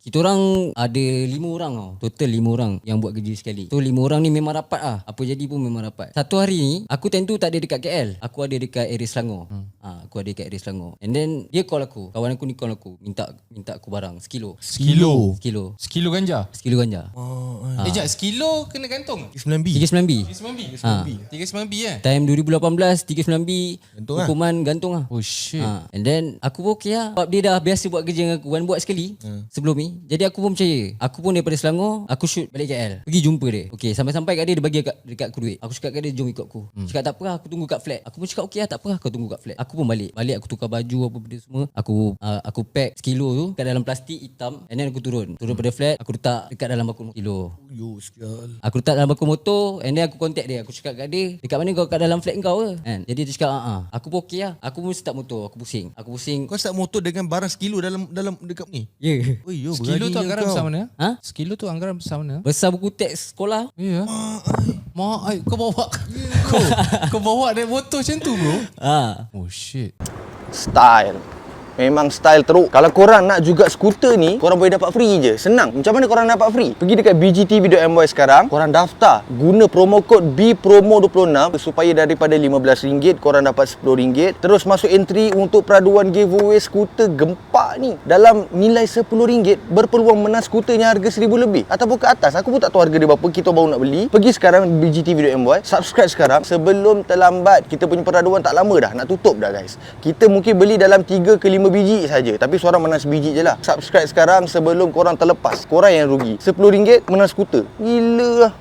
Kita orang ada 5 orang tau. Total 5 orang yang buat kerja sekali. So 5 orang ni memang rapat lah. Apa jadi pun memang rapat. Satu hari ni aku time tu tak ada dekat KL. Aku ada dekat area Selangor. Aku ada dekat area Selangor. And then dia call aku. Kawan aku ni call aku. Minta aku barang sekilo. Sekilo ganja? Sekilo ganja. Sekejap, sekilo kena gantung? 39B. 39B. 39B Time 2018 39B Gantung lah. hukuman gantung lah. Oh shit. And then aku pun okay lah. Sebab dia dah biasa buat kerja dengan aku kan. Buat sekali sebelum ni. Jadi aku pun percaya. Aku pun daripada Selangor, aku shoot balik KL. Pergi jumpa dia. Okay, sampai-sampai kat dia, dia bagi dekat aku duit. Aku cakap kat dia, jom ikut aku. Cakap tak apa lah, aku tunggu kat flat. Aku pun cakap okay lah, tak apa lah, kau tunggu kat flat. Aku pun balik aku tukar baju apa benda semua. Aku pack sekilo tu kat dalam plastik hitam. And then aku turun pada flat. Aku letak dekat dalam bakul kilo. Yo sekal. Aku letak dalam bakul motor. And then aku contact dia. Aku cakap kat dia, dekat mana kau, kat dalam flat kau ke kan? Jadi dia cakap aku pun okay lah. Aku pun start motor. Aku pusing. Kau start motor dengan barang sekilo dalam dekat ni. Ya. Oi yo, Sekilo tu anggaran besar mana? Ha? Sekilo tu anggaran besar mana? Besar buku teks sekolah. Ya. Mak, kau bawa kau bawa naik motor macam tu bro? Oh shit. Style. Memang style teruk. Kalau korang nak juga skuter ni, korang boleh dapat free je. Senang. Macam mana korang dapat free? Pergi dekat bgtv.my sekarang, korang daftar. Guna promo kod BPROMO26 supaya daripada RM15 korang dapat RM10. Terus masuk entry untuk peraduan giveaway skuter gempak ni. Dalam nilai RM10 berpeluang menang skuter yang harga RM1,000 lebih ataupun ke atas. Aku pun tak tahu harga dia berapa. Kita baru nak beli. Pergi sekarang bgtv.my, subscribe sekarang sebelum terlambat. Kita punya peraduan tak lama dah nak tutup dah guys. Kita mungkin beli dalam 3 ke 5 biji saja, tapi seorang menang sebiji je lah. Subscribe sekarang sebelum korang terlepas. Korang yang rugi. RM10 menang skuter. Gila lah.